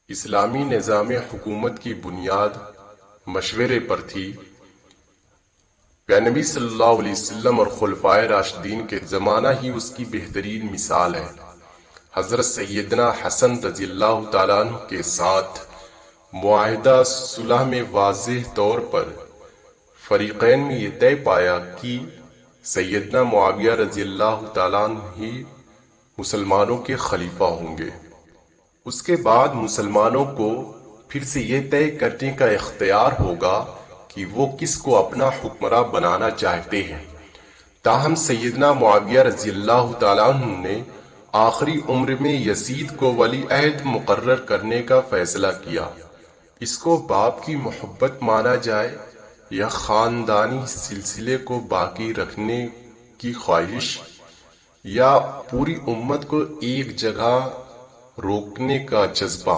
اسلامی نظام حکومت کی بنیاد مشورے پر تھی۔ نبی صلی اللہ علیہ وسلم اور خلفائے راشدین کے زمانہ ہی اس کی بہترین مثال ہے۔ حضرت سیدنا حسن رضی اللہ تعالیٰ عنہ کے ساتھ معاہدہ صلح میں واضح طور پر فریقین میں یہ طے پایا کہ سیدنا معاویہ رضی اللہ تعالیٰ عنہ ہی مسلمانوں کے خلیفہ ہوں گے۔ اس کے بعد مسلمانوں کو پھر سے یہ طے کرنے کا اختیار ہوگا کہ وہ کس کو اپنا حکمراں بنانا چاہتے ہیں۔ تاہم سیدنا معاویہ رضی اللہ تعالیٰ عنہ نے آخری عمر میں یزید کو ولی عہد مقرر کرنے کا فیصلہ کیا۔ اس کو باپ کی محبت مانا جائے یا خاندانی سلسلے کو باقی رکھنے کی خواہش یا پوری امت کو ایک جگہ روکنے کا جذبہ،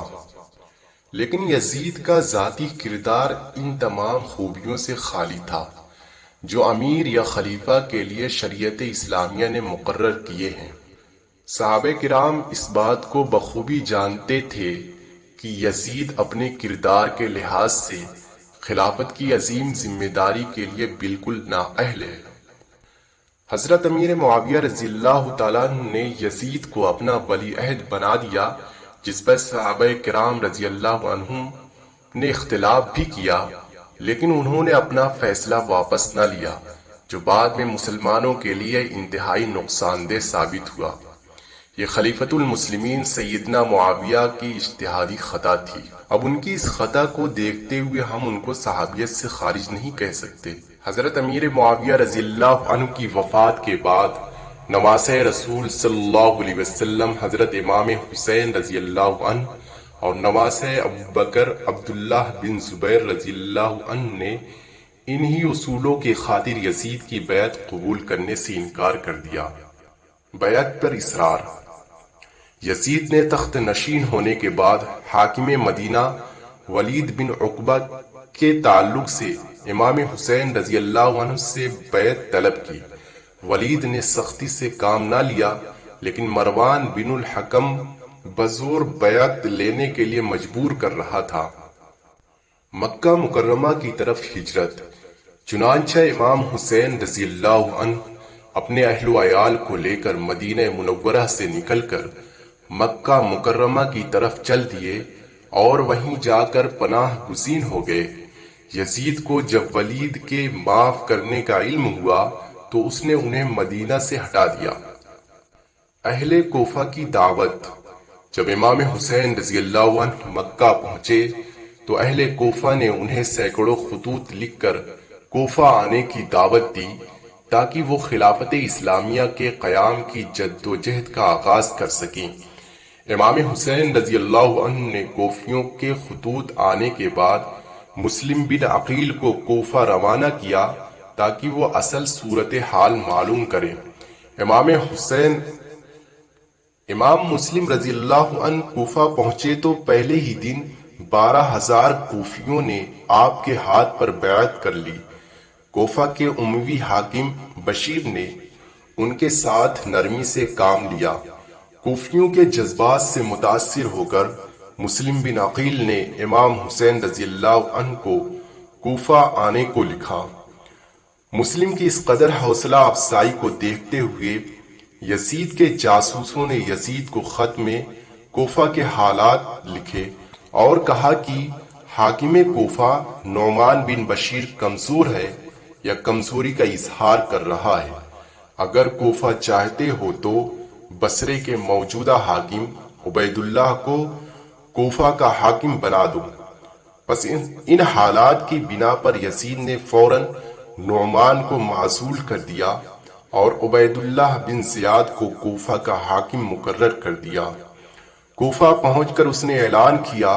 لیکن یزید کا ذاتی کردار ان تمام خوبیوں سے خالی تھا جو امیر یا خلیفہ کے لیے شریعت اسلامیہ نے مقرر کیے ہیں۔ صحابہ کرام اس بات کو بخوبی جانتے تھے کہ یزید اپنے کردار کے لحاظ سے خلافت کی عظیم ذمہ داری کے لیے بالکل نااہل ہے۔ حضرت امیر معاویہ رضی اللہ تعالیٰ عنہ نے یزید کو اپنا ولی عہد بنا دیا، جس پر صحابہ کرام رضی اللہ عنہم نے اختلاف بھی کیا، لیکن انہوں نے اپنا فیصلہ واپس نہ لیا، جو بعد میں مسلمانوں کے لیے انتہائی نقصان دہ ثابت ہوا۔ یہ خلیفۃ المسلمین سیدنا معاویہ کی اجتہادی خطا تھی۔ اب ان کی اس خطا کو دیکھتے ہوئے ہم ان کو صحابیت سے خارج نہیں کہہ سکتے۔ حضرت امیر معاویہ رضی اللہ عنہ کی وفات کے بعد نواسہ رسول صلی اللہ علیہ وسلم حضرت امام حسین رضی اللہ عنہ اور نواسہ ابوبکر عبداللہ بن زبیر رضی اللہ عنہ نے انہی اصولوں کے خاطر یزید کی بیعت قبول کرنے سے انکار کر دیا۔ بیعت پر اصرار۔ یزید نے تخت نشین ہونے کے بعد حاکم مدینہ ولید بن عقبہ کے تعلق سے امام حسین رضی اللہ عنہ سے بیعت طلب کی۔ ولید نے سختی سے کام نہ لیا، لیکن مروان بن الحکم بزور بیعت لینے کے لیے مجبور کر رہا تھا۔ مکہ مکرمہ کی طرف ہجرت۔ چنانچہ امام حسین رضی اللہ عنہ اپنے اہل و عیال کو لے کر مدینہ منورہ سے نکل کر مکہ مکرمہ کی طرف چل دیے اور وہیں جا کر پناہ گزین ہو گئے۔ یزید کو جب ولید کے معاف کرنے کا علم ہوا تو اس نے انہیں مدینہ سے ہٹا دیا۔ اہل کوفہ کی دعوت۔ جب امام حسین رضی اللہ عنہ مکہ پہنچے تو اہل کوفہ نے انہیں سینکڑوں خطوط لکھ کر کوفہ آنے کی دعوت دی تاکہ وہ خلافت اسلامیہ کے قیام کی جد و جہد کا آغاز کر سکیں۔ امام حسین رضی اللہ عنہ نے کوفیوں کے خطوط آنے کے بعد مسلم بن عقیل کو کوفہ روانہ کیا تاکہ وہ اصل صورتحال معلوم کریں۔ امام مسلم رضی اللہ عنہ کوفہ پہنچے تو پہلے ہی دن 12,000 کوفیوں نے آپ کے ہاتھ پر بیعت کر لی۔ کوفہ کے اموی حاکم بشیر نے ان کے ساتھ نرمی سے کام لیا۔ کوفیوں کے جذبات سے متاثر ہو کر مسلم بن عقیل نے امام حسین رضی اللہ عنہ کو کوفہ آنے کو لکھا۔ مسلم کی اس قدر حوصلہ افزائی کو دیکھتے ہوئے یزید کے جاسوسوں نے یزید کو خط میں کوفہ کے حالات لکھے اور کہا کہ حاکم کوفہ نعمان بن بشیر کمزور ہے یا کمزوری کا اظہار کر رہا ہے۔ اگر کوفہ چاہتے ہو تو بصرے کے موجودہ حاکم عبید اللہ کو کوفہ کا حاکم بنا دو۔ بس ان حالات کی بنا پر یزید نے فوراً نعمان کو معزول کر دیا اور عبید اللہ بن زیاد کو کوفہ کا حاکم مقرر کر دیا۔ کوفہ پہنچ کر اس نے اعلان کیا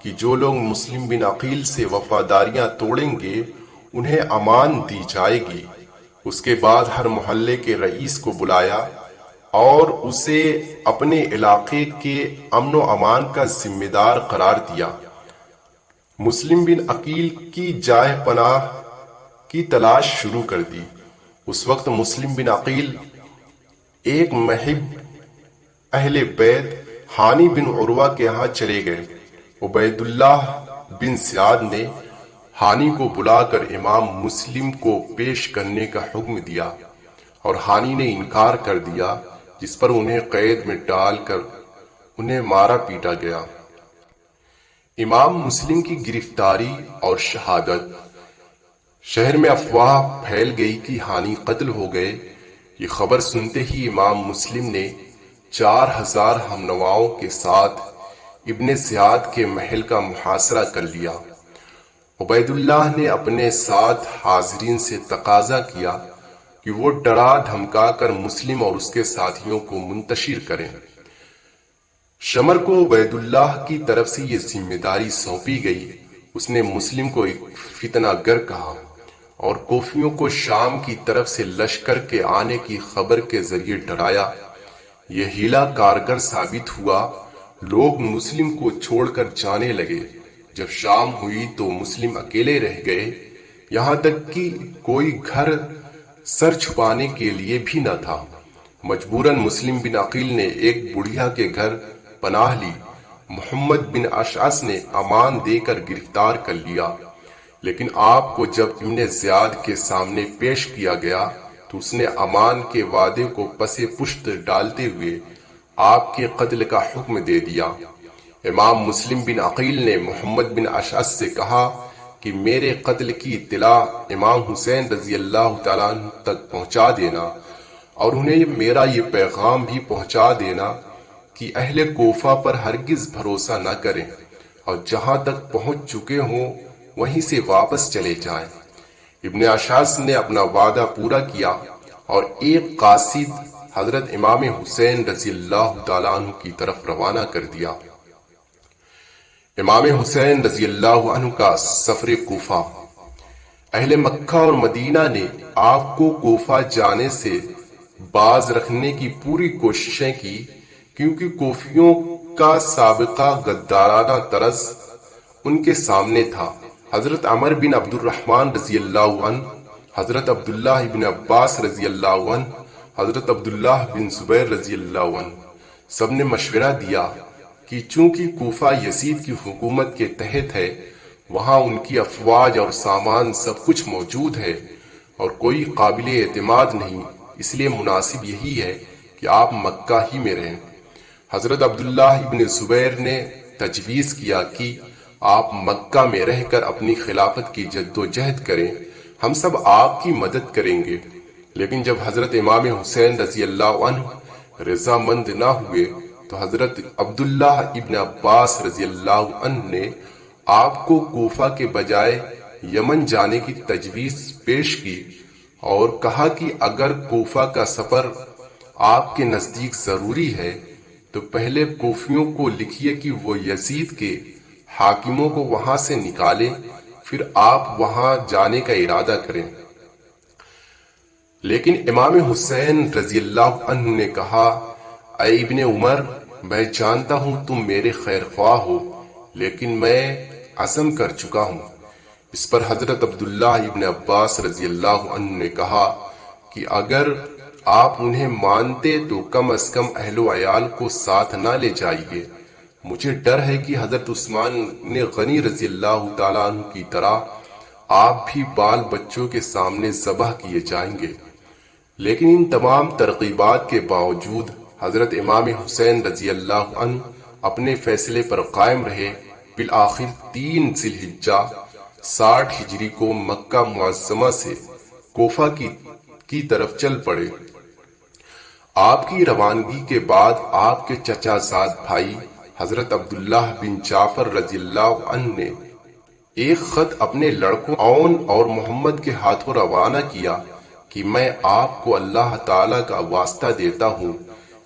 کہ جو لوگ مسلم بن عقیل سے وفاداریاں توڑیں گے انہیں امان دی جائے گی۔ اس کے بعد ہر محلے کے رئیس کو بلایا اور اسے اپنے علاقے کے امن و امان کا ذمہ دار قرار دیا۔ مسلم بن عقیل کی جائے پناہ کی تلاش شروع کر دی۔ اس وقت مسلم بن عقیل ایک محب اہل بیت ہانی بن عروہ کے ہاں چلے گئے۔ عبید اللہ بن زیاد نے ہانی کو بلا کر امام مسلم کو پیش کرنے کا حکم دیا اور ہانی نے انکار کر دیا، جس پر انہیں قید میں ڈال کر انہیں مارا پیٹا گیا۔ امام مسلم کی گرفتاری اور شہادت۔ شہر میں افواہ پھیل گئی کہ ہانی قتل ہو گئے۔ یہ خبر سنتے ہی امام مسلم نے 4000 ہم نواؤں کے ساتھ ابن زیاد کے محل کا محاصرہ کر لیا۔ عبید اللہ نے اپنے ساتھ حاضرین سے تقاضا کیا کہ وہ ڈرا دھمکا کر مسلم اور اس کے ساتھیوں کو منتشر کریں۔ شمر کو عبید اللہ کی طرف سے یہ ذمہ داری سونپی گئی۔ اس نے مسلم کو ایک فتنہ گر کہا اور کوفیوں کو شام کی طرف سے لشکر کے آنے کی خبر کے ذریعے ڈرایا۔ یہ ہیلا کارگر ثابت ہوا۔ لوگ مسلم کو چھوڑ کر جانے لگے۔ جب شام ہوئی تو مسلم اکیلے رہ گئے، یہاں تک کہ کوئی گھر سر چھپانے کے لیے بھی نہ تھا۔ مجبوراً مسلم بن عقیل نے ایک بڑھیا کے گھر پناہ لی۔ محمد بن اشعث نے امان دے کر گرفتار کر لیا، لیکن آپ کو جب ابن زیاد کے سامنے پیش کیا گیا تو اس نے امان کے وعدے کو پس پشت ڈالتے ہوئے آپ کے قتل کا حکم دے دیا۔ امام مسلم بن عقیل نے محمد بن اشعث سے کہا کہ میرے قتل کی اطلاع امام حسین رضی اللہ تعالیٰ عنہ تک پہنچا دینا اور انہیں میرا یہ پیغام بھی پہنچا دینا کہ اہل کوفہ پر ہرگز بھروسہ نہ کریں اور جہاں تک پہنچ چکے ہوں وہیں سے واپس چلے جائیں۔ ابن اشعث نے اپنا وعدہ پورا کیا اور ایک قاصد حضرت امام حسین رضی اللہ تعالیٰ عنہ کی طرف روانہ کر دیا۔ امام حسین رضی اللہ عنہ کا سفر کوفہ۔ اہل مکہ اور مدینہ نے آپ کو کوفہ جانے سے باز رکھنے کی پوری کوششیں کی، کیونکہ کوفیوں کا سابقہ غدارانہ طرز ان کے سامنے تھا۔ حضرت عمر بن عبد الرحمن رضی اللہ عنہ، حضرت عبداللہ بن عباس رضی اللہ عنہ، حضرت عبداللہ بن زبیر رضی اللہ عنہ سب نے مشورہ دیا کہ چونکہ کوفہ یزید کی حکومت کے تحت ہے، وہاں ان کی افواج اور سامان سب کچھ موجود ہے اور کوئی قابل اعتماد نہیں، اس لیے مناسب یہی ہے کہ آپ مکہ ہی میں رہیں۔ حضرت عبداللہ ابن زبیر نے تجویز کیا کہ آپ مکہ میں رہ کر اپنی خلافت کی جد و جہد کریں، ہم سب آپ کی مدد کریں گے۔ لیکن جب حضرت امام حسین رضی اللہ عنہ رضامند نہ ہوئے تو حضرت عبداللہ ابن عباس رضی اللہ عنہ نے آپ کو کوفہ کے بجائے یمن جانے کی تجویز پیش کی اور کہا کہ اگر کوفہ کا سفر آپ کے نزدیک ضروری ہے تو پہلے کوفیوں کو لکھیے کہ وہ یزید کے حاکموں کو وہاں سے نکالیں، پھر آپ وہاں جانے کا ارادہ کریں۔ لیکن امام حسین رضی اللہ عنہ نے کہا، اے ابن عمر، میں جانتا ہوں تم میرے خیر خواہ ہو، لیکن میں عزم کر چکا ہوں۔ اس پر حضرت عبداللہ ابن عباس رضی اللہ عنہ نے کہا کہ اگر آپ انہیں مانتے تو کم از کم اہل و عیال کو ساتھ نہ لے جائیے۔ مجھے ڈر ہے کہ حضرت عثمان غنی رضی اللہ تعالیٰ عنہ کی طرح آپ بھی بال بچوں کے سامنے ذبح کیے جائیں گے۔ لیکن ان تمام ترغیبات کے باوجود حضرت امام حسین رضی اللہ عنہ اپنے فیصلے پر قائم رہے۔ بالآخر 3 ذی الحجہ 60 ہجری کو مکہ معظمہ سے کوفہ کی طرف چل پڑے۔ آپ کی روانگی کے بعد آپ کے چچا زاد بھائی حضرت عبداللہ بن جعفر رضی اللہ عنہ نے ایک خط اپنے لڑکوں عون اور محمد کے ہاتھوں روانہ کیا کہ میں آپ کو اللہ تعالیٰ کا واسطہ دیتا ہوں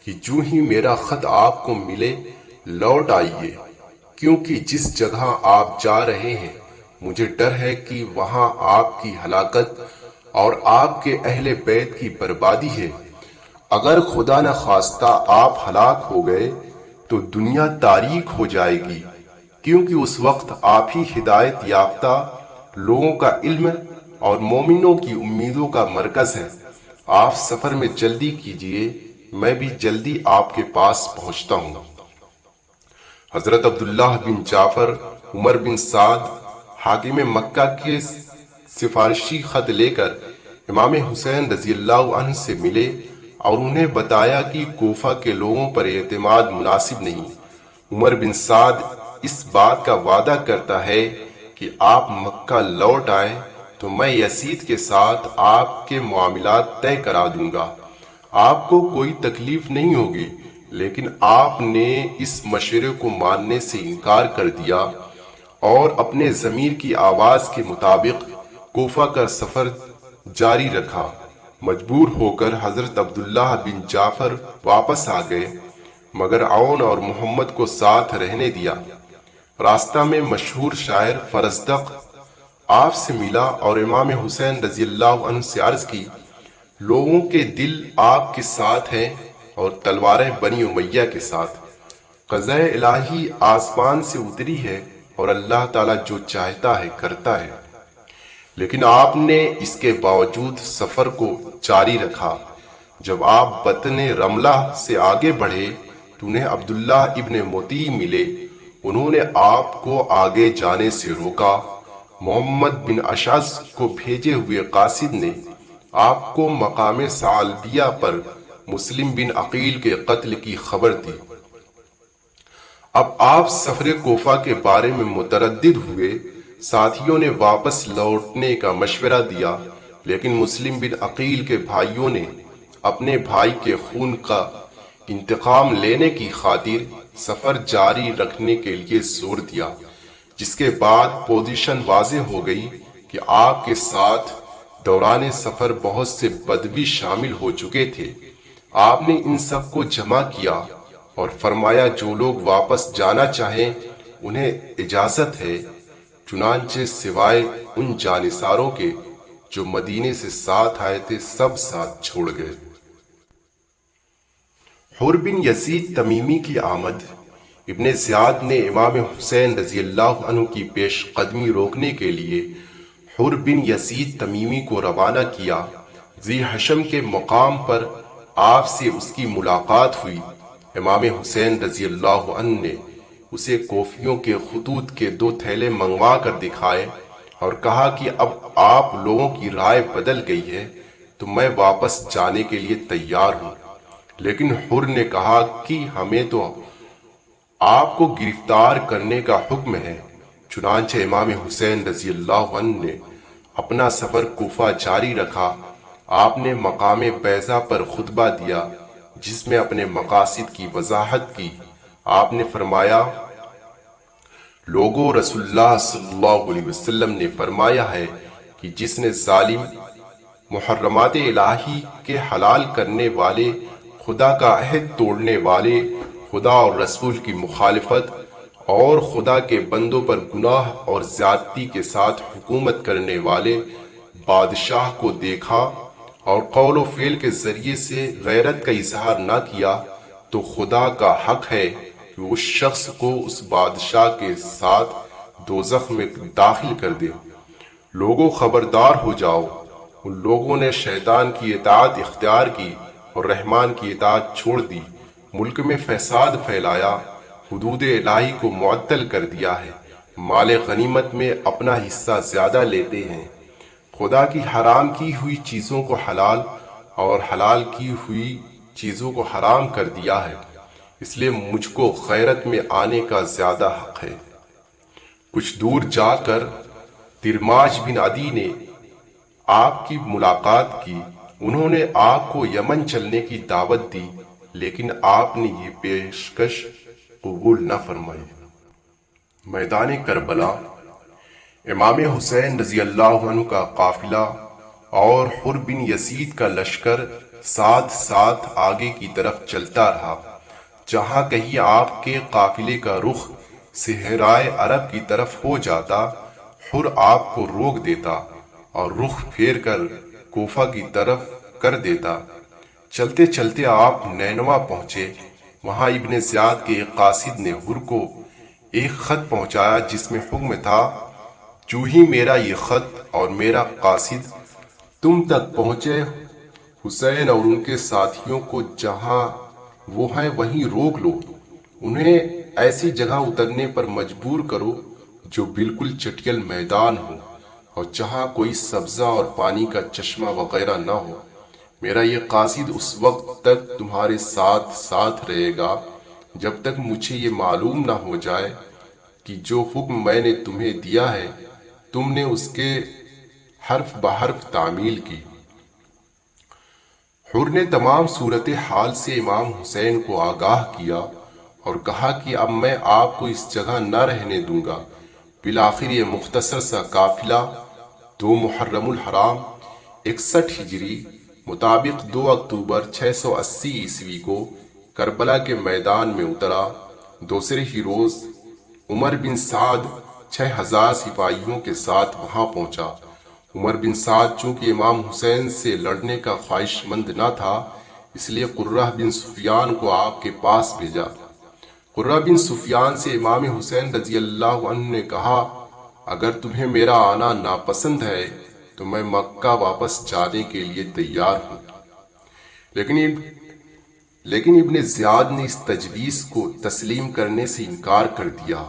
کہ جو ہی میرا خط آپ کو ملے لوٹ آئیے، کیونکہ جس جگہ آپ جا رہے ہیں مجھے ڈر ہے کہ وہاں آپ کی ہلاکت اور آپ کے اہل بیت کی بربادی ہے۔ اگر خدا نہ خواستہ آپ ہلاک ہو گئے تو دنیا تاریک ہو جائے گی، کیونکہ اس وقت آپ ہی ہدایت یافتہ لوگوں کا علم اور مومنوں کی امیدوں کا مرکز ہے۔ آپ سفر میں جلدی کیجیے، میں بھی جلدی آپ کے پاس پہنچتا ہوں۔ حضرت عبداللہ بن جعفر، عمر بن سعد، حاکم مکہ کے سفارشی خط لے کر امام حسین رضی اللہ عنہ سے ملے اور انہیں بتایا کہ کوفہ کے لوگوں پر اعتماد مناسب نہیں۔ عمر بن سعد اس بات کا وعدہ کرتا ہے کہ آپ مکہ لوٹ آئیں تو میں یزید کے ساتھ آپ کے معاملات طے کرا دوں گا، آپ کو کوئی تکلیف نہیں ہوگی۔ لیکن آپ نے اس مشورے کو ماننے سے انکار کر دیا اور اپنے ضمیر کی آواز کے مطابق کوفہ کا سفر جاری رکھا۔ مجبور ہو کر حضرت عبداللہ بن جعفر واپس آ گئے، مگر عون اور محمد کو ساتھ رہنے دیا۔ راستہ میں مشہور شاعر فرزدق آپ سے ملا اور امام حسین رضی اللہ عنہ سے عرض کی، لوگوں کے دل آپ کے ساتھ ہیں اور تلواریں بنی امیہ کے ساتھ۔ قضاء الہی آسمان سے اتری ہے اور اللہ تعالیٰ جو چاہتا ہے کرتا ہے، لیکن آپ نے اس کے باوجود سفر کو جاری رکھا۔ جب آپ بطن رملہ سے آگے بڑھے تو انہیں عبداللہ ابن مطیع ملے، انہوں نے آپ کو آگے جانے سے روکا۔ محمد بن اشعث کو بھیجے ہوئے قاصد نے آپ کو مقام ثعلبیہ پر مسلم بن عقیل کے قتل کی خبر دی۔ اب آپ سفر کوفہ کے بارے میں متردد ہوئے۔ ساتھیوں نے واپس لوٹنے کا مشورہ دیا، لیکن مسلم بن عقیل کے بھائیوں نے اپنے بھائی کے خون کا انتقام لینے کی خاطر سفر جاری رکھنے کے لیے زور دیا، جس کے بعد پوزیشن واضح ہو گئی کہ آپ کے ساتھ دوران سفر بہت سے بدوی شامل ہو چکے تھے۔ آپ نے ان سب کو جمع کیا اور فرمایا جو لوگ واپس جانا چاہیں انہیں اجازت ہے، چنانچہ سوائے ان جانثاروں کے جو مدینے سے ساتھ آئے تھے سب ساتھ چھوڑ گئے۔ حر بن یزید تمیمی کی آمد۔ ابن زیاد نے امام حسین رضی اللہ عنہ کی پیش قدمی روکنے کے لیے حر بن یزید تمیمی کو روانہ کیا۔ ذی حشم کے مقام پر آپ سے اس کی ملاقات ہوئی۔ امام حسین رضی اللہ عنہ نے اسے کوفیوں کے خطوط کے 2 تھیلے منگوا کر دکھائے اور کہا کہ اب آپ لوگوں کی رائے بدل گئی ہے تو میں واپس جانے کے لیے تیار ہوں۔ لیکن حر نے کہا کہ ہمیں تو آپ کو گرفتار کرنے کا حکم ہے۔ چنانچہ امام حسین رضی اللہ عنہ نے اپنا سفر کوفہ جاری رکھا۔ آپ نے مقام بیضہ پر خطبہ دیا جس میں اپنے مقاصد کی وضاحت کی۔ آپ نے فرمایا، لوگوں، رسول اللہ صلی اللہ علیہ وسلم نے فرمایا ہے کہ جس نے ظالم، محرمات الہی کے حلال کرنے والے، خدا کا عہد توڑنے والے، خدا اور رسول کی مخالفت اور خدا کے بندوں پر گناہ اور زیادتی کے ساتھ حکومت کرنے والے بادشاہ کو دیکھا اور قول و فعل کے ذریعے سے غیرت کا اظہار نہ کیا تو خدا کا حق ہے کہ اس شخص کو اس بادشاہ کے ساتھ دوزخ میں داخل کر دے۔ لوگوں، خبردار ہو جاؤ، ان لوگوں نے شیطان کی اطاعت اختیار کی اور رحمان کی اطاعت چھوڑ دی، ملک میں فساد پھیلایا، حدود الہی کو معطل کر دیا ہے، مال غنیمت میں اپنا حصہ زیادہ لیتے ہیں، خدا کی حرام کی ہوئی چیزوں کو حلال اور حلال کی ہوئی چیزوں کو حرام کر دیا ہے، اس لیے مجھ کو غیرت میں آنے کا زیادہ حق ہے۔ کچھ دور جا کر ترماج بن عدی نے آپ کی ملاقات کی۔ انہوں نے آپ کو یمن چلنے کی دعوت دی، لیکن آپ نے یہ پیشکش قبول نہ فرمائی۔ میدان کربلا۔ امام حسین رضی اللہ عنہ کا قافلہ اور حر بن یزید کا لشکر ساتھ ساتھ آگے کی طرف چلتا رہا۔ جہاں کہیں آپ کے قافلے کا رخ صحرائے عرب کی طرف ہو جاتا، حر آپ کو روک دیتا اور رخ پھیر کر کوفہ کی طرف کر دیتا۔ چلتے چلتے آپ نینوا پہنچے۔ وہاں ابن زیاد کے ایک قاصد نے حر کو ایک خط پہنچایا جس میں حکم تھا، جو ہی میرا یہ خط اور میرا قاصد تم تک پہنچے، حسین اور ان کے ساتھیوں کو جہاں وہ ہیں وہیں روک لو، انہیں ایسی جگہ اترنے پر مجبور کرو جو بالکل چٹیل میدان ہو اور جہاں کوئی سبزہ اور پانی کا چشمہ وغیرہ نہ ہو۔ میرا یہ قاصد اس وقت تک تمہارے ساتھ ساتھ رہے گا جب تک مجھے یہ معلوم نہ ہو جائے کہ جو حکم میں نے تمہیں دیا ہے تم نے اس کے حرف بحرف تعمیل کی۔ حر نے تمام صورتحال سے امام حسین کو آگاہ کیا اور کہا کہ اب میں آپ کو اس جگہ نہ رہنے دوں گا۔ بالآخر یہ مختصر سا قافلہ 2 محرم الحرام 61 ہجری مطابق 2 اکتوبر 680 عیسوی کو کربلا کے میدان میں اترا۔ دوسرے ہی روز عمر بن سعد 6000 سپاہیوں کے ساتھ وہاں پہنچا۔ عمر بن سعد چونکہ امام حسین سے لڑنے کا خواہش مند نہ تھا اس لیے قرہ بن سفیان کو آپ کے پاس بھیجا۔ قرہ بن سفیان سے امام حسین رضی اللہ عنہ نے کہا اگر تمہیں میرا آنا ناپسند ہے تو میں مکہ واپس جانے کے لیے تیار ہوں۔ لیکن ابن زیاد نے اس تجویز کو تسلیم کرنے سے انکار کر دیا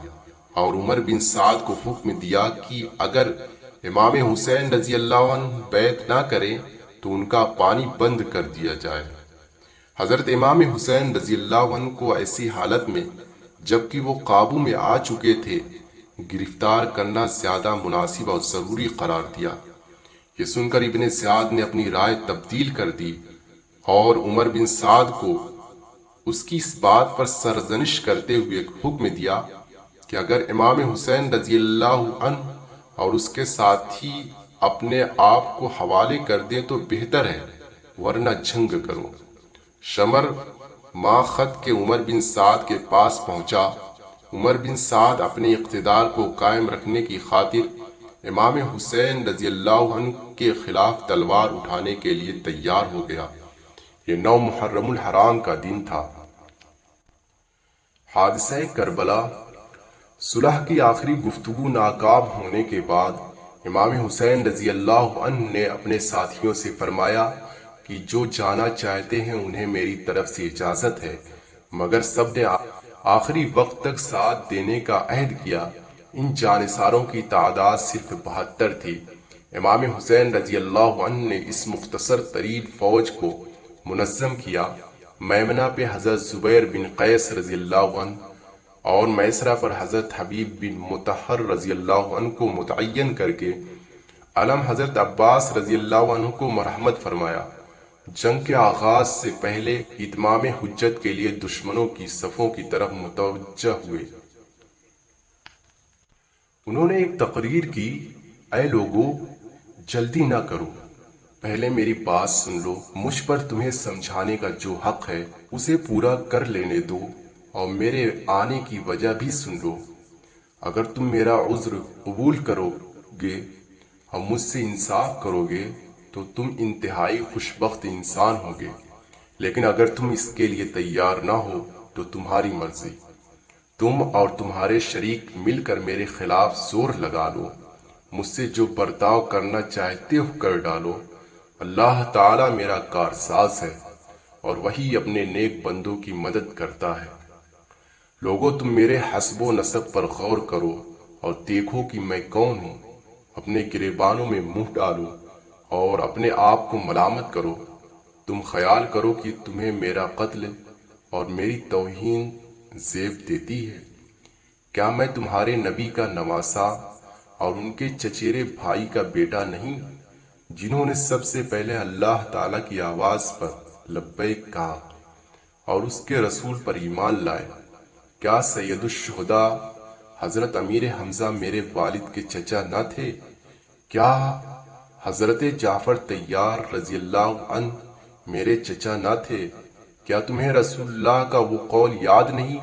اور عمر بن سعد کو حکم دیا کہ اگر امام حسین رضی اللہ عنہ بیعت نہ کریں تو ان کا پانی بند کر دیا جائے۔ حضرت امام حسین رضی اللہ عنہ کو ایسی حالت میں جبکہ وہ قابو میں آ چکے تھے گرفتار کرنا زیادہ مناسب اور ضروری قرار دیا۔ یہ سن کر ابن زیاد نے اپنی رائے تبدیل کر دی اور عمر بن سعد کو اس کی اس بات پر سرزنش کرتے ہوئے حکم دیا کہ اگر امام حسین رضی اللہ عنہ اور اس کے ساتھی اپنے آپ کو حوالے کر دیں تو بہتر ہے ورنہ جنگ کرو۔ شمر ماخد کے عمر بن سعد کے پاس پہنچا۔ عمر بن سعد اپنے اقتدار کو قائم رکھنے کی خاطر امام حسین رضی اللہ عنہ کے خلاف تلوار اٹھانے کے لیے تیار ہو گیا۔ یہ 9 محرم الحرام کا دن تھا۔ حادثہ کربلا۔ صلح کی آخری گفتگو ناکام ہونے کے بعد امام حسین رضی اللہ عنہ نے اپنے ساتھیوں سے فرمایا کہ جو جانا چاہتے ہیں انہیں میری طرف سے اجازت ہے، مگر سب نے آخری وقت تک ساتھ دینے کا عہد کیا۔ ان جانثاروں کی تعداد صرف 72 تھی۔ امام حسین رضی اللہ عنہ نے اس مختصر ترین فوج کو منظم کیا۔ میمنہ پہ حضرت زبیر بن قیس رضی اللہ عنہ اور میسرہ پر حضرت حبیب بن مطہر رضی اللہ عنہ کو متعین کر کے علم حضرت عباس رضی اللہ عنہ کو مرحمت فرمایا۔ جنگ کے آغاز سے پہلے اتمام حجت کے لیے دشمنوں کی صفوں کی طرف متوجہ ہوئے۔ انہوں نے ایک تقریر کی، اے لوگو جلدی نہ کرو، پہلے میری بات سن لو، مجھ پر تمہیں سمجھانے کا جو حق ہے اسے پورا کر لینے دو اور میرے آنے کی وجہ بھی سن لو۔ اگر تم میرا عذر قبول کرو گے اور مجھ سے انصاف کرو گے تو تم انتہائی خوشبخت انسان ہوگے، لیکن اگر تم اس کے لیے تیار نہ ہو تو تمہاری مرضی، تم اور تمہارے شریک مل کر میرے خلاف زور لگا لو، مجھ سے جو برتاؤ کرنا چاہتے ہو کر ڈالو۔ اللہ تعالیٰ میرا کارساز ہے اور وہی اپنے نیک بندوں کی مدد کرتا ہے۔ لوگوں تم میرے حسب و نسب پر غور کرو اور دیکھو کہ میں کون ہوں، اپنے گریبانوں میں منہ ڈالو اور اپنے آپ کو ملامت کرو۔ تم خیال کرو کہ تمہیں میرا قتل اور میری توہین زیب دیتی ہے؟ کیا میں تمہارے نبی کا نواسا اور ان کے چچیرے بھائی کا بیٹا نہیں، جنہوں نے سب سے پہلے اللہ تعالیٰ کی آواز پر لبیک کہا اور اس کے رسول پر ایمان لائے؟ کیا سید الشہداء حضرت امیر حمزہ میرے والد کے چچا نہ تھے؟ کیا حضرت جعفر طیار رضی اللہ عنہ میرے چچا نہ تھے؟ کیا تمہیں رسول اللہ کا وہ قول یاد نہیں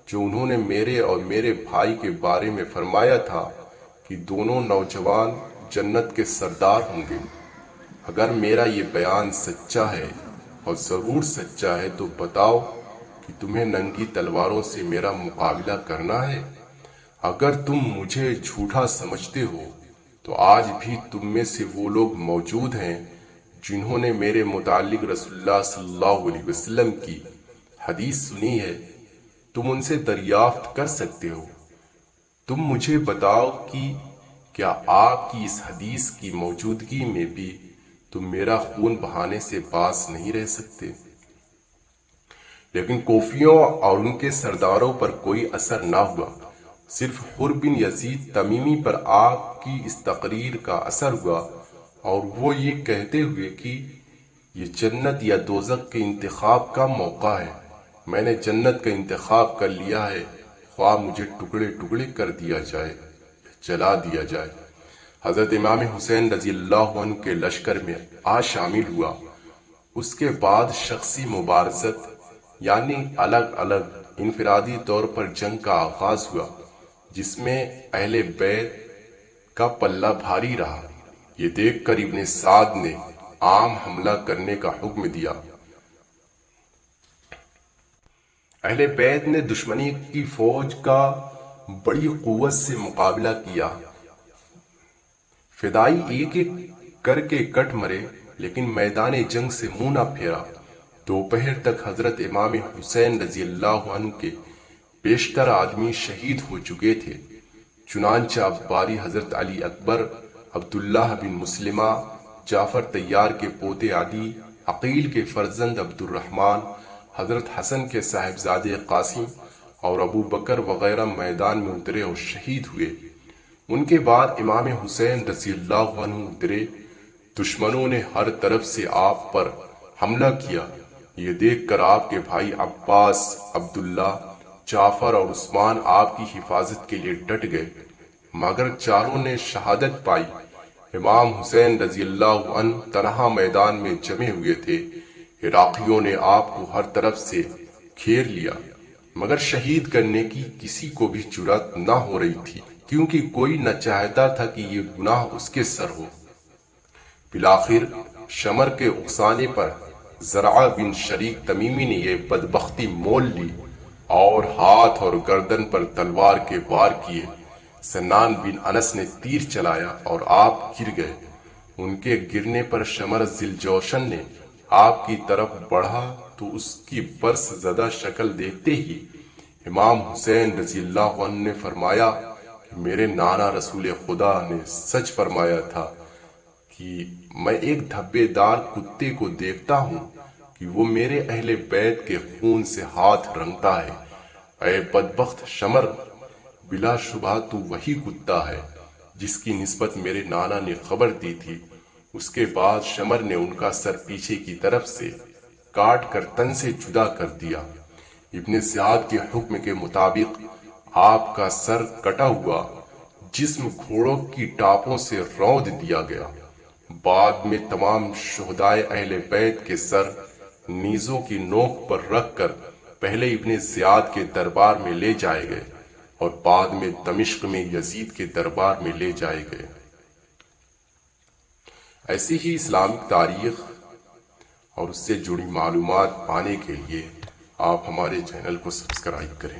جو انہوں نے میرے اور میرے بھائی کے بارے میں فرمایا تھا کہ دونوں نوجوان جنت کے سردار ہوں گے؟ اگر میرا یہ بیان سچا ہے اور ضرور سچا ہے تو بتاؤ کہ تمہیں ننگی تلواروں سے میرا مقابلہ کرنا ہے؟ اگر تم مجھے جھوٹا سمجھتے ہو تو آج بھی تم میں سے وہ لوگ موجود ہیں جنہوں نے میرے متعلق رسول اللہ صلی اللہ علیہ وسلم کی حدیث سنی ہے تم ان سے دریافت کر سکتے ہو۔ تم مجھے بتاؤ کہ کیا آپ کی اس حدیث کی موجودگی میں بھی تم میرا خون بہانے سے باز نہیں رہ سکتے؟ لیکن کوفیوں اور ان کے سرداروں پر کوئی اثر نہ ہوا، صرف حر بن یزید تمیمی پر آپ کی اس تقریر کا اثر ہوا، اور وہ یہ کہتے ہوئے کہ یہ جنت یا دوزخ کے انتخاب کا موقع ہے، میں نے جنت کا انتخاب کر لیا ہے، خواہ مجھے ٹکڑے ٹکڑے کر دیا جائے، جلا دیا جائے۔ حضرت امام حسین رضی اللہ عنہ کے لشکر میں شامل ہوا۔ اس کے بعد شخصی مبارزت یعنی الگ الگ انفرادی طور پر جنگ کا آغاز ہوا، جس میں اہل بیت کا پلہ بھاری رہا۔ یہ دیکھ کر ابن سعد نے عام حملہ کرنے کا حکم دیا۔ اہل بیت نے دشمنی کی فوج کا بڑی قوت سے مقابلہ کیا۔ فدائی ایک ایک کر کے کٹ مرے، لیکن میدان جنگ سے منہ نہ پھیرا۔ دوپہر تک حضرت امام حسین رضی اللہ عنہ کے بیشتر آدمی شہید ہو چکے تھے۔ چنانچہ اب باری حضرت علی اکبر، عبداللہ بن مسلمہ، جعفر طیار کے پوتے علی، عقیل کے فرزند عبد الرحمن، حضرت حسن کے صاحبزادے قاسم اور ابو بکر وغیرہ میدان میں اترے اور شہید ہوئے۔ ان کے بعد امام حسین رضی اللہ عنہ اترے۔ دشمنوں نے ہر طرف سے آپ پر حملہ کیا۔ یہ دیکھ کر آپ کے بھائی عباس، عبداللہ، جعفر اور عثمان آپ کی حفاظت کے لیے ڈٹ گئے، مگر چاروں نے شہادت پائی۔ امام حسین رضی اللہ عنہ تنہا میدان میں جمے ہوئے تھے۔ عراقیوں نے آپ کو ہر طرف سے گھیر لیا، مگر شہید کرنے کی کسی کو بھی جرأت نہ ہو رہی تھی، کیونکہ کوئی نہ چاہتا تھا کہ یہ گناہ اس کے سر ہو۔ بالآخر شمر کے اکسانے پر زرعہ بن شریک تمیمی نے یہ بدبختی مول لی اور ہاتھ اور گردن پر تلوار کے وار کیے۔ سنان بن انس نے تیر چلایا اور آپ گر گئے۔ ان کے گرنے پر شمر ذیلجوشن نے آپ کی طرف بڑھا تو اس کی برس زدہ شکل دیکھتے ہی امام حسین رضی اللہ عنہ نے فرمایا کہ میرے نانا رسول خدا نے سچ فرمایا تھا کہ میں ایک دھبے دار کتے کو دیکھتا ہوں کہ وہ میرے اہل بیت کے خون سے ہاتھ رنگتا ہے۔ اے بدبخت شمر، بلا شبہ تو وہی کتا ہے جس کی نسبت میرے نانا نے خبر دی تھی۔ اس کے بعد شمر نے ان کا سر پیچھے کی طرف سے کاٹ کر تن سے جدا کر دیا۔ ابن زیاد کے حکم کے مطابق آپ کا سر کٹا ہوا جسم گھوڑوں کی ٹاپوں سے رود دیا گیا۔ بعد میں تمام شہدائے اہل بیت کے سر نیزوں کی نوک پر رکھ کر پہلے ابن زیاد کے دربار میں لے جائے گئے اور بعد میں دمشق میں یزید کے دربار میں لے جائے گئے۔ ایسی ہی اسلامک تاریخ اور اس سے جڑی معلومات پانے کے لیے آپ ہمارے چینل کو سبسکرائب کریں۔